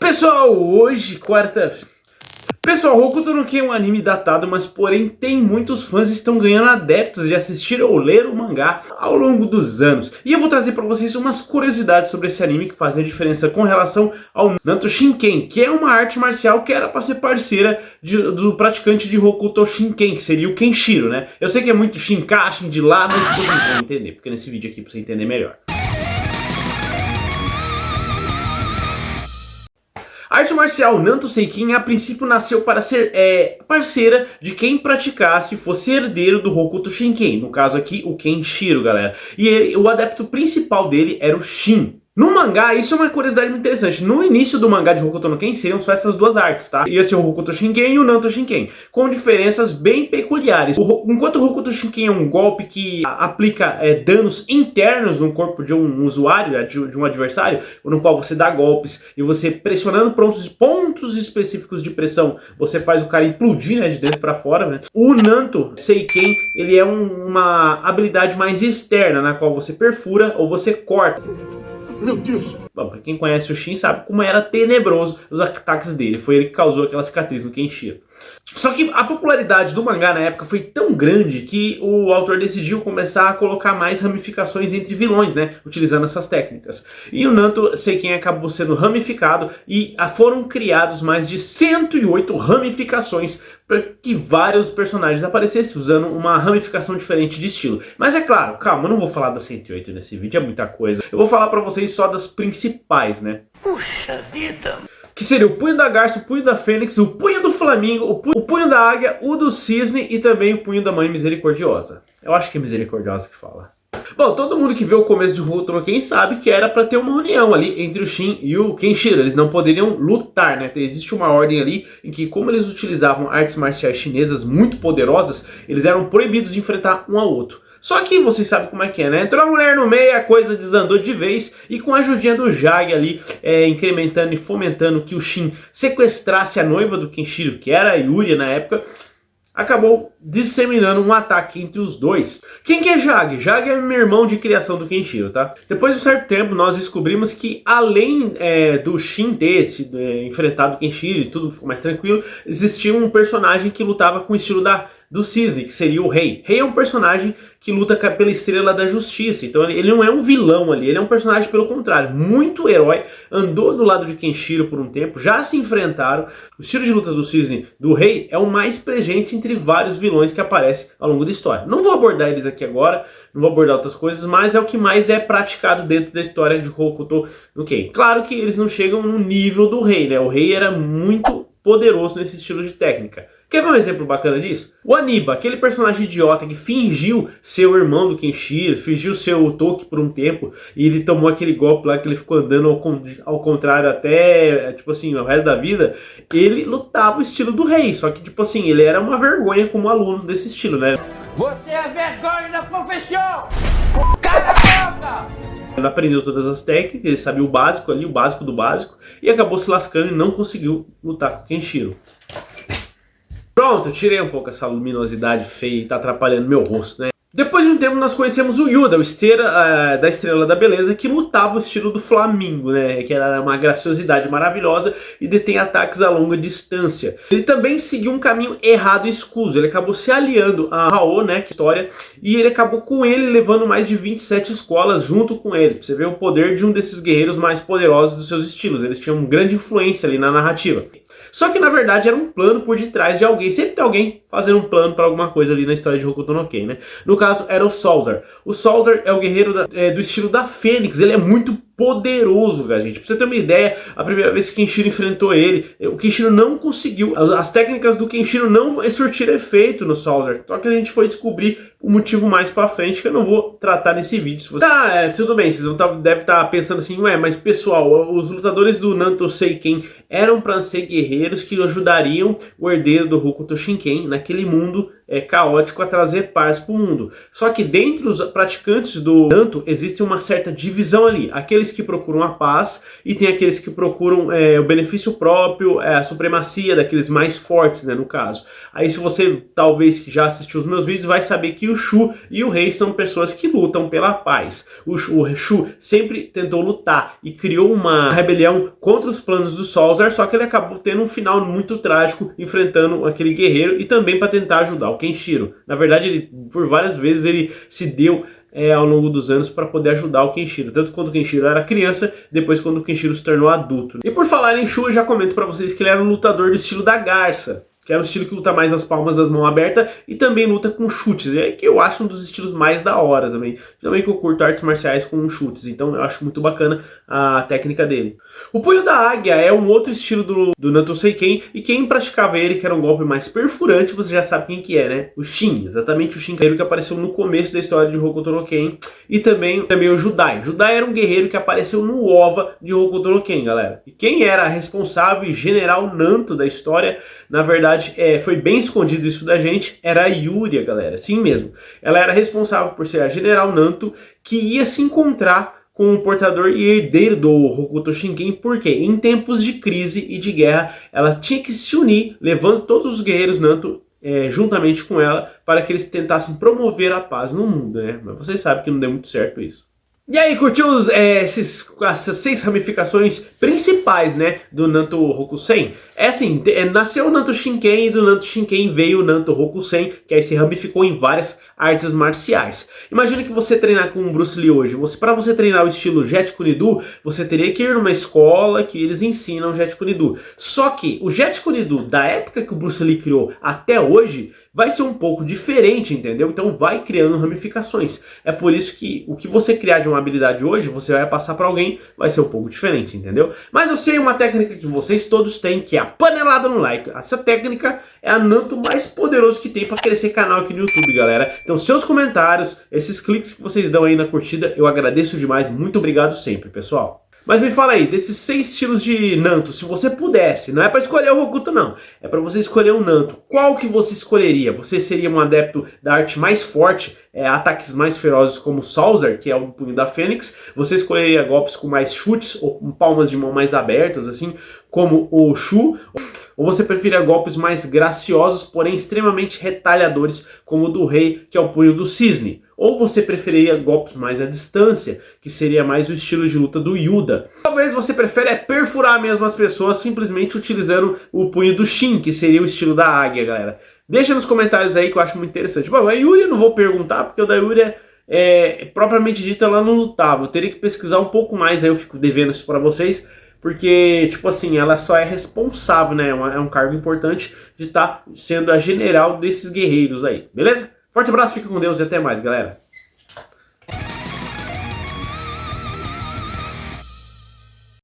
Pessoal, hoje, Pessoal, Hokuto no Ken é um anime datado, mas porém tem muitos fãs que estão ganhando adeptos de assistir ou ler o mangá ao longo dos anos. E eu vou trazer para vocês umas curiosidades sobre esse anime que fazem a diferença com relação ao Nanto Shinken, que é uma arte marcial que era para ser parceira do praticante de Hokuto Shinken, que seria o Kenshiro, né? Eu sei que é muito Shinkashi de lá, mas vocês vão entender, fica nesse vídeo aqui para você entender melhor. A arte marcial Nanto Seiken a princípio nasceu para ser parceira de quem praticasse, fosse herdeiro do Hokuto Shinken, no caso aqui o Kenshiro, galera. E o adepto principal dele era o Shin. No mangá, isso é uma curiosidade muito interessante. No início do mangá de Hokuto no Ken seriam só essas duas artes, tá? Ia ser o Hokuto Shinken e o Nanto Shinken, com diferenças bem peculiares. Enquanto o Hokuto Shinken é um golpe que aplica danos internos no corpo de um usuário, de um adversário, no qual você dá golpes e você pressionando pontos específicos de pressão, você faz o cara implodir, né, de dentro para fora, né? O Nanto Seiken, ele é uma habilidade mais externa, na qual você perfura ou você corta. Meu Deus! Bom, pra quem conhece o Shin sabe como era tenebroso os ataques dele. Foi ele que causou aquela cicatriz no Kenshiro. Só que a popularidade do mangá na época foi tão grande que o autor decidiu começar a colocar mais ramificações entre vilões, né? Utilizando essas técnicas. E o Nanto Seiken acabou sendo ramificado e foram criados mais de 108 ramificações para que vários personagens aparecessem usando uma ramificação diferente de estilo. Mas é claro, calma, eu não vou falar das 108 nesse vídeo, é muita coisa. Eu vou falar para vocês só das principais, né? Puxa vida! Que seria o punho da garça, o punho da fênix, o punho do flamingo, o punho da águia, o do cisne e também o punho da mãe misericordiosa. Eu acho que é misericordiosa que fala. Bom, todo mundo que vê o começo de Hokuto no Ken sabe que era para ter uma união ali entre o Shin e o Kenshiro. Eles não poderiam lutar, né? Existe uma ordem ali em que, como eles utilizavam artes marciais chinesas muito poderosas, eles eram proibidos de enfrentar um ao outro. Só que vocês sabem como é que é, né? Entrou a mulher no meio, a coisa desandou de vez. E com a ajudinha do Jag ali, incrementando e fomentando que o Shin sequestrasse a noiva do Kenshiro, que era a Yuria na época, acabou disseminando um ataque entre os dois. Quem que é Jag? Jag é meu irmão de criação do Kenshiro, tá? Depois de um certo tempo, nós descobrimos que além do Shin ter enfrentado o Kenshiro e tudo ficou mais tranquilo, existia um personagem que lutava com o estilo do Cisne, que seria o Rei. Rei é um personagem que luta pela estrela da justiça, então ele não é um vilão ali, ele é um personagem pelo contrário, muito herói, andou do lado de Kenshiro por um tempo, já se enfrentaram. O estilo de luta do Cisne, do Rei, é o mais presente entre vários vilões que aparecem ao longo da história. Não vou abordar eles aqui agora, não vou abordar outras coisas, mas é o que mais é praticado dentro da história de Hokuto no Ken. Claro que eles não chegam no nível do Rei, né? O Rei era muito poderoso nesse estilo de técnica. Quer ver um exemplo bacana disso? O Aniba, aquele personagem idiota que fingiu ser o irmão do Kenshiro, fingiu ser o Toki por um tempo, e ele tomou aquele golpe lá que ele ficou andando ao contrário até, tipo assim, o resto da vida. Ele lutava o estilo do Rei, só que, tipo assim, ele era uma vergonha como aluno desse estilo, né? Você é vergonha da profissão! Cala a boca! Ele aprendeu todas as técnicas, ele sabia o básico ali, o básico do básico, e acabou se lascando e não conseguiu lutar com o Kenshiro. Pronto, eu tirei um pouco essa luminosidade feia e tá atrapalhando meu rosto, né? Depois de um tempo nós conhecemos o Yuda, o esteira da Estrela da Beleza, que lutava o estilo do Flamingo, né? Que era uma graciosidade maravilhosa e detém ataques a longa distância. Ele também seguiu um caminho errado e escuso, ele acabou se aliando a Hao, né? Que história, e ele acabou com ele levando mais de 27 escolas junto com ele. Pra você ver o poder de um desses guerreiros mais poderosos dos seus estilos, eles tinham uma grande influência ali na narrativa. Só que na verdade era um plano por detrás de alguém. Sempre tem alguém fazendo um plano para alguma coisa ali na história de Hokuto no Ken, né? No caso era o Salzar. O Salzar é o guerreiro do estilo da Fênix. Ele é muito poderoso, cara, gente. Pra você ter uma ideia, a primeira vez que o Kenshiro enfrentou ele, o Kenshiro não conseguiu. As técnicas do Kenshiro não surtiram efeito no Salzar. Só que a gente foi descobrir o motivo mais pra frente, que eu não vou tratar nesse vídeo. Tá, tudo bem, vocês devem estar pensando assim, ué, mas pessoal, os lutadores do Nanto Seiken eram pra ser guerreiros que ajudariam o herdeiro do Hokuto Shinken naquele mundo caótico a trazer paz para o mundo. Só que dentre os praticantes do Nanto existe uma certa divisão ali. Aqueles aqueles que procuram a paz e tem aqueles que procuram o benefício próprio, a supremacia daqueles mais fortes, né, no caso. Aí se você talvez já assistiu os meus vídeos vai saber que o Shu e o Rei são pessoas que lutam pela paz. O Shu sempre tentou lutar e criou uma rebelião contra os planos do Salazar, só que ele acabou tendo um final muito trágico enfrentando aquele guerreiro e também para tentar ajudar o Kenshiro. Na verdade, ele, por várias vezes ele se deu ao longo dos anos para poder ajudar o Kenshiro, tanto quando o Kenshiro era criança, depois quando o Kenshiro se tornou adulto. E por falar em Shu, eu já comento para vocês que ele era um lutador do estilo da garça, que é um estilo que luta mais as palmas das mãos abertas e também luta com chutes, que eu acho um dos estilos mais da hora também. Também que eu curto artes marciais com chutes, então eu acho muito bacana a técnica dele. O punho da águia é um outro estilo do Naruto Seiken, e quem praticava ele, que era um golpe mais perfurante, você já sabe quem que é, né? O Shin, exatamente o Shin, que apareceu no começo da história de Hokuto no Ken, e também o Judai. Judai era um guerreiro que apareceu no OVA de Hokuto no Ken, galera. E quem era responsável e general Nanto da história, na verdade, foi bem escondido isso da gente, era a Yuria, galera, sim mesmo. Ela era responsável por ser a General Nanto, que ia se encontrar com o portador e herdeiro do Hokuto Shinken, porque em tempos de crise e de guerra, ela tinha que se unir, levando todos os guerreiros Nanto juntamente com ela, para que eles tentassem promover a paz no mundo, né? Mas vocês sabem que não deu muito certo isso. E aí, curtiu essas 6 ramificações principais, né, do Nanto Hokusen? Assim, nasceu o Nanto Shinken e do Nanto Shinken veio o Nanto Hokusen, que aí se ramificou em várias artes marciais. Imagina que você treinar com o Bruce Lee hoje. Para você treinar o estilo Jet Kune-Do, você teria que ir numa escola que eles ensinam Jet Kune-Do. Só que o Jet Kune-Do da época que o Bruce Lee criou até hoje vai ser um pouco diferente, entendeu? Então vai criando ramificações. É por isso que o que você criar de uma habilidade hoje, você vai passar para alguém, vai ser um pouco diferente, entendeu? Mas eu sei uma técnica que vocês todos têm, que é a panelada no like. Essa técnica é a Nanto mais poderoso que tem para crescer canal aqui no YouTube, galera. Então seus comentários, esses cliques que vocês dão aí na curtida, eu agradeço demais. Muito obrigado sempre, pessoal. Mas me fala aí, desses 6 estilos de Nanto, se você pudesse, não é para escolher o Hokuto não, é para você escolher um Nanto, qual que você escolheria? Você seria um adepto da arte mais forte, ataques mais ferozes como o Salazar, que é o punho da Fênix? Você escolheria golpes com mais chutes, ou com palmas de mão mais abertas, assim, como o Shu? Ou você preferia golpes mais graciosos, porém extremamente retalhadores, como o do Rei, que é o punho do Cisne? Ou você preferiria golpes mais à distância, que seria mais o estilo de luta do Yuda? Talvez você prefere perfurar mesmo as pessoas simplesmente utilizando o punho do Shin, que seria o estilo da águia, galera. Deixa nos comentários aí que eu acho muito interessante. Bom, a Yuria eu não vou perguntar, porque o da Yuria propriamente dita, ela não lutava. Eu teria que pesquisar um pouco mais, aí eu fico devendo isso pra vocês. Porque, tipo assim, ela só é responsável, né? É um cargo importante de estar sendo a general desses guerreiros aí, beleza? Forte abraço, fica com Deus e até mais, galera.